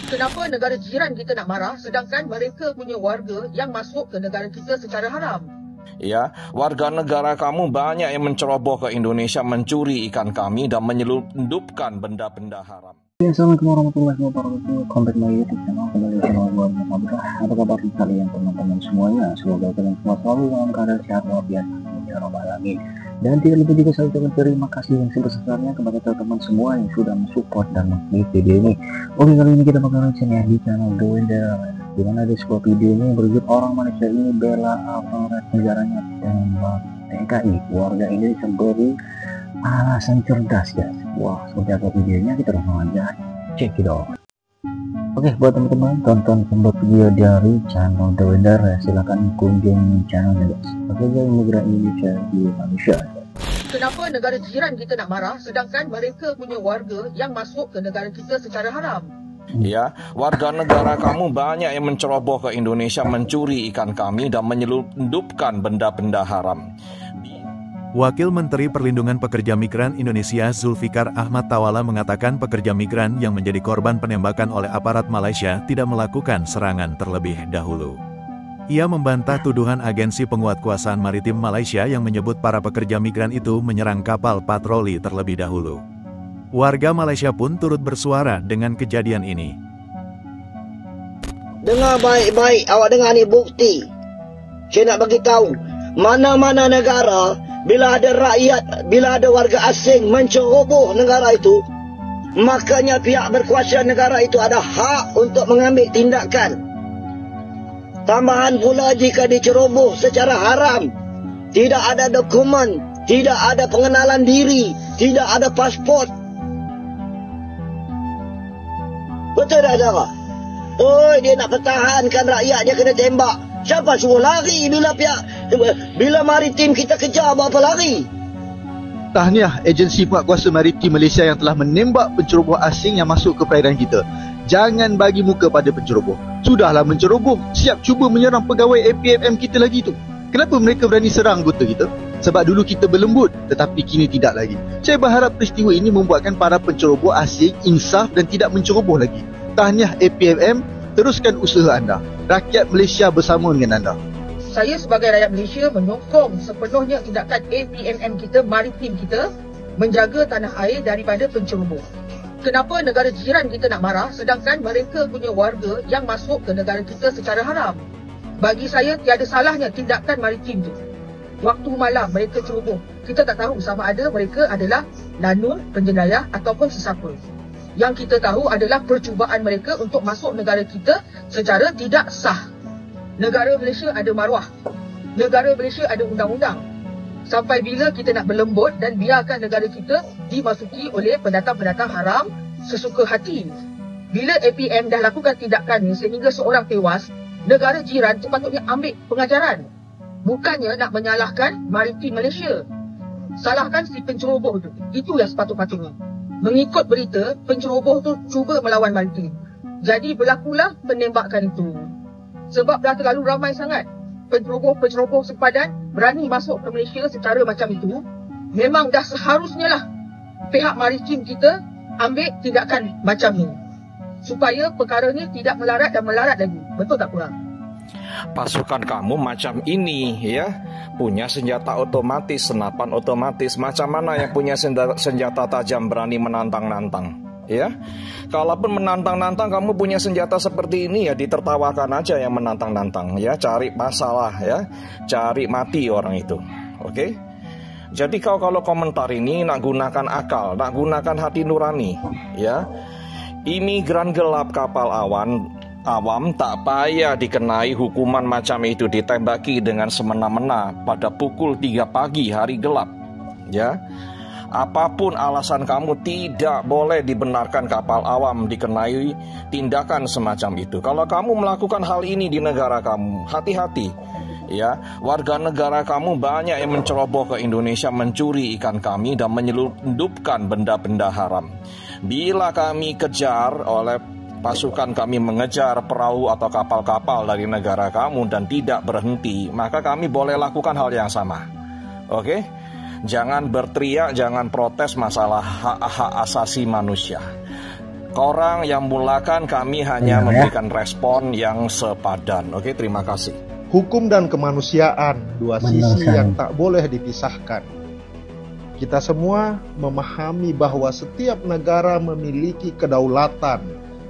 Kenapa negara jiran kita nak marah sedangkan mereka punya warga yang masuk ke negara kita secara haram? Ya, warga negara kamu banyak yang menceroboh ke Indonesia mencuri ikan kami dan menyelundupkan benda-benda haram. Assalamualaikum warahmatullahi wabarakatuh. Kembali my YouTube channel, kembali channel luar biasa. Apa kabar kalian teman-teman semuanya? Semoga kalian semua selalu dalam keadaan sehat walafiat ya rabbal alamin. Dan tidak lupa juga saya ucapkan terima kasih yang sebesar-besarnya kepada teman-teman semua yang sudah mensupport dan mengklik video ini. Oke, kali ini kita bakal reaction ya di channel The Wender, di mana ada sebuah video ini berjudul orang Malaysia ini bela aparat negaranya tembak TKI. Warga Indonesia beri alasan cerdas guys. Wah, seperti apa videonya, kita langsung aja check it out. Oke, buat teman-teman tonton sumber video dari channel The Wender ya, silahkan kunjungi channelnya guys. Oke, Migran Indonesia di Malaysia. Kenapa negara jiran kita nak marah sedangkan mereka punya warga yang masuk ke negara kita secara haram? Ya, warga negara kamu banyak yang menceroboh ke Indonesia mencuri ikan kami dan menyelundupkan benda-benda haram. Wakil Menteri Perlindungan Pekerja Migran Indonesia Zulfikar Ahmad Tawala mengatakan pekerja migran yang menjadi korban penembakan oleh aparat Malaysia tidak melakukan serangan terlebih dahulu. Ia membantah tuduhan Agensi Penguatkuasaan Maritim Malaysia yang menyebut para pekerja migran itu menyerang kapal patroli terlebih dahulu. Warga Malaysia pun turut bersuara dengan kejadian ini. Dengar baik-baik, awak dengar ni bukti. Saya nak bagi tahu, mana-mana negara bila ada rakyat, bila ada warga asing menceroboh negara itu, makanya pihak berkuasa negara itu ada hak untuk mengambil tindakan. Tambahan pula jika diceroboh secara haram, tidak ada dokumen, tidak ada pengenalan diri, tidak ada pasport. Betul tak Zara? Oh, dia nak pertahankan rakyat, dia kena tembak. Siapa suruh lari bila maritim kita kejar, buat apa lari? Tahniah Agensi Penguatkuasaan Maritim Malaysia yang telah menembak penceroboh asing yang masuk ke perairan kita. Jangan bagi muka pada penceroboh. Sudahlah menceroboh, siap cuba menyerang pegawai APFM kita lagi tu. Kenapa mereka berani serang anggota kita? Sebab dulu kita berlembut, tetapi kini tidak lagi. Saya berharap peristiwa ini membuatkan para penceroboh asing insaf dan tidak menceroboh lagi. Tahniah APFM, teruskan usaha anda. Rakyat Malaysia bersama dengan anda. Saya sebagai rakyat Malaysia menyokong sepenuhnya tindakan APMM kita, maritim kita, menjaga tanah air daripada penceroboh. Kenapa negara jiran kita nak marah sedangkan mereka punya warga yang masuk ke negara kita secara haram? Bagi saya tiada salahnya tindakan maritim tu. Waktu malam mereka ceroboh, kita tak tahu sama ada mereka adalah lanun, penjenayah ataupun sesiapa. Yang kita tahu adalah percubaan mereka untuk masuk negara kita secara tidak sah. Negara Malaysia ada maruah. Negara Malaysia ada undang-undang. Sampai bila kita nak berlembut dan biarkan negara kita dimasuki oleh pendatang-pendatang haram sesuka hati? Bila APM dah lakukan tindakan ini sehingga seorang tewas, negara jiran sepatutnya ambil pengajaran. Bukannya nak menyalahkan maritim Malaysia. Salahkan si penceroboh itu. Itu yang sepatut-patutnya. Mengikut berita, penceroboh tu cuba melawan maritim. Jadi berlakulah penembakan itu. Sebab dah terlalu ramai sangat penceroboh sepadan berani masuk ke Malaysia secara macam itu. Memang dah seharusnya lah pihak maritim kita ambil tindakan macam ni, supaya perkara ni tidak melarat dan melarat lagi. Betul tak kurang? Pasukan kamu macam ini ya, punya senjata otomatis, senapan otomatis. Macam mana yang punya senjata tajam berani menantang-nantang ya? Kalaupun menantang-nantang kamu punya senjata seperti ini ya ditertawakan aja yang menantang-nantang ya, cari masalah ya, cari mati orang itu. Oke? Jadi kalau komentar ini nak gunakan akal, nak gunakan hati nurani ya. Imigran gelap kapal awam tak payah dikenai hukuman macam itu, ditembaki dengan semena-mena pada pukul 3 pagi hari gelap ya. Apapun alasan kamu, tidak boleh dibenarkan kapal awam dikenai tindakan semacam itu. Kalau kamu melakukan hal ini di negara kamu, hati-hati ya. Warga negara kamu banyak yang menceroboh ke Indonesia mencuri ikan kami dan menyelundupkan benda-benda haram. Bila kami kejar oleh pasukan kami mengejar perahu atau kapal-kapal dari negara kamu dan tidak berhenti, maka kami boleh lakukan hal yang sama. Oke? Jangan berteriak, jangan protes masalah hak-hak asasi manusia. Korang yang mulakan, kami hanya memberikan respon yang sepadan. Oke, terima kasih. Hukum dan kemanusiaan, dua sisi yang tak boleh dipisahkan. Kita semua memahami bahwa setiap negara memiliki kedaulatan,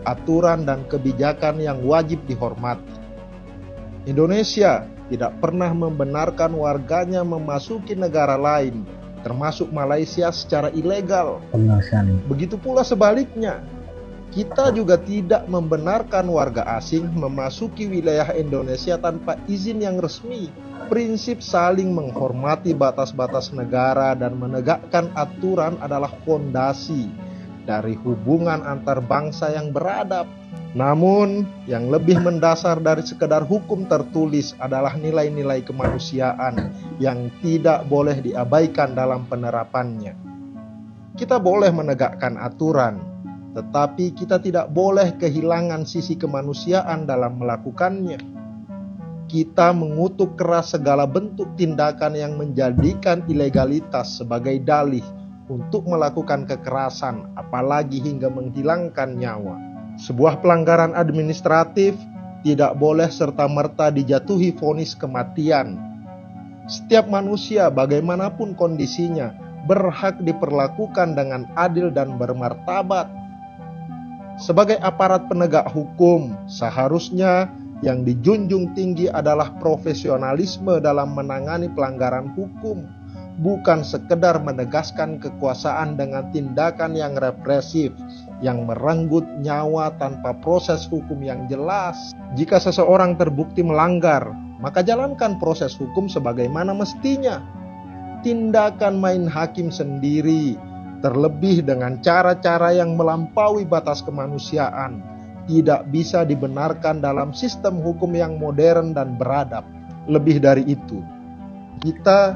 aturan dan kebijakan yang wajib dihormati. Indonesia tidak pernah membenarkan warganya memasuki negara lain, termasuk Malaysia, secara ilegal. Begitu pula sebaliknya, kita juga tidak membenarkan warga asing memasuki wilayah Indonesia tanpa izin yang resmi. Prinsip saling menghormati batas-batas negara dan menegakkan aturan adalah fondasi dari hubungan antar bangsa yang beradab. Namun, yang lebih mendasar dari sekedar hukum tertulis adalah nilai-nilai kemanusiaan yang tidak boleh diabaikan dalam penerapannya. Kita boleh menegakkan aturan, tetapi kita tidak boleh kehilangan sisi kemanusiaan dalam melakukannya. Kita mengutuk keras segala bentuk tindakan yang menjadikan ilegalitas sebagai dalih untuk melakukan kekerasan, apalagi hingga menghilangkan nyawa. Sebuah pelanggaran administratif tidak boleh serta-merta dijatuhi vonis kematian. Setiap manusia, bagaimanapun kondisinya, berhak diperlakukan dengan adil dan bermartabat. Sebagai aparat penegak hukum, seharusnya yang dijunjung tinggi adalah profesionalisme dalam menangani pelanggaran hukum, bukan sekedar menegaskan kekuasaan dengan tindakan yang represif, yang merenggut nyawa tanpa proses hukum yang jelas. Jika seseorang terbukti melanggar, maka jalankan proses hukum sebagaimana mestinya. Tindakan main hakim sendiri, terlebih dengan cara-cara yang melampaui batas kemanusiaan, tidak bisa dibenarkan dalam sistem hukum yang modern dan beradab. Lebih dari itu, kita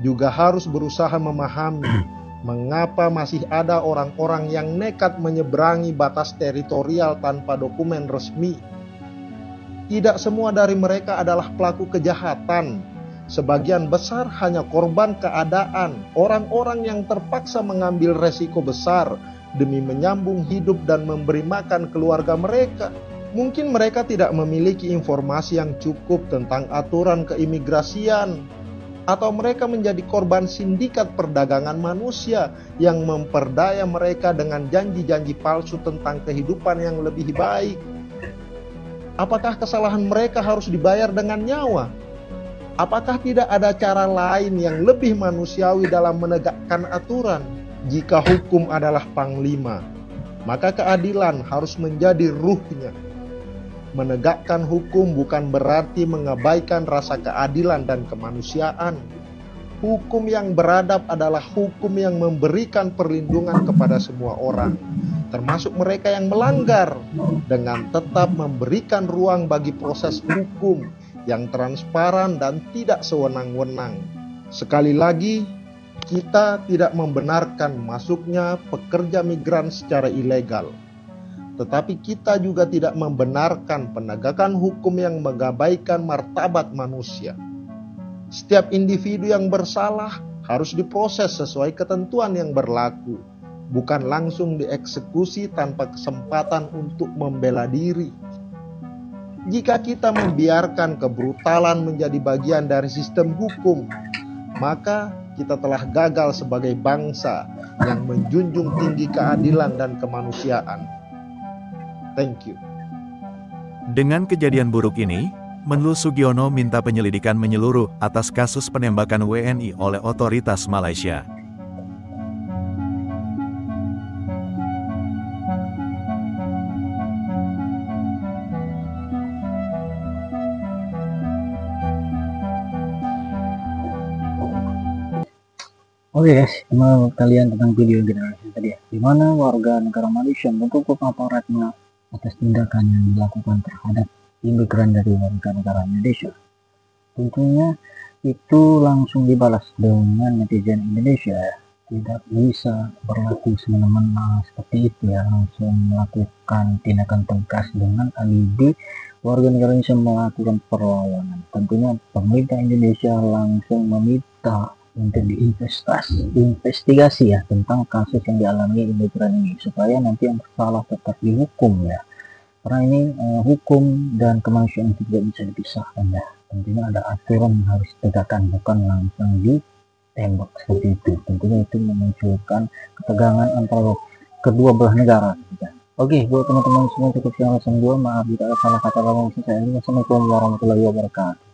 juga harus berusaha memahami mengapa masih ada orang-orang yang nekat menyeberangi batas teritorial tanpa dokumen resmi. Tidak semua dari mereka adalah pelaku kejahatan. Sebagian besar hanya korban keadaan, orang-orang yang terpaksa mengambil resiko besar demi menyambung hidup dan memberi makan keluarga mereka. Mungkin mereka tidak memiliki informasi yang cukup tentang aturan keimigrasian, atau mereka menjadi korban sindikat perdagangan manusia yang memperdaya mereka dengan janji-janji palsu tentang kehidupan yang lebih baik. Apakah kesalahan mereka harus dibayar dengan nyawa? Apakah tidak ada cara lain yang lebih manusiawi dalam menegakkan aturan? Jika hukum adalah panglima, maka keadilan harus menjadi ruhnya. Menegakkan hukum bukan berarti mengabaikan rasa keadilan dan kemanusiaan. Hukum yang beradab adalah hukum yang memberikan perlindungan kepada semua orang, termasuk mereka yang melanggar, dengan tetap memberikan ruang bagi proses hukum yang transparan dan tidak sewenang-wenang. Sekali lagi, kita tidak membenarkan masuknya pekerja migran secara ilegal. Tetapi kita juga tidak membenarkan penegakan hukum yang mengabaikan martabat manusia. Setiap individu yang bersalah harus diproses sesuai ketentuan yang berlaku, bukan langsung dieksekusi tanpa kesempatan untuk membela diri. Jika kita membiarkan kebrutalan menjadi bagian dari sistem hukum, maka kita telah gagal sebagai bangsa yang menjunjung tinggi keadilan dan kemanusiaan. Thank you. Dengan kejadian buruk ini, Menlu Sugiono minta penyelidikan menyeluruh atas kasus penembakan WNI oleh otoritas Malaysia. Oke guys, menurut kalian tentang video generasi tadi ya, dimana warga negara Malaysia mengutuk aparatnya atas tindakan yang dilakukan terhadap imigran dari warga negara Indonesia. Tentunya itu langsung dibalas dengan netizen Indonesia ya. Tidak bisa berlaku semena-mena seperti itu ya, langsung melakukan tindakan tegas dengan alibi warga negara Indonesia melakukan perlawanan. Tentunya pemerintah Indonesia langsung meminta untuk diinvestigasi ya tentang kasus yang dialami imigran ini, supaya nanti yang bersalah tetap dihukum ya. Karena ini hukum dan kemanusiaan itu tidak bisa dipisahkan ya. Tentunya ada aturan yang harus ditegakkan, bukan langsung ditembak seperti itu. Tentunya itu memunculkan ketegangan antara kedua belah negara gitu ya. Oke, buat teman-teman semua cukup sekian alasan gue. Maaf jika ada salah kata. Saya Assalamualaikum warahmatullahi wabarakatuh.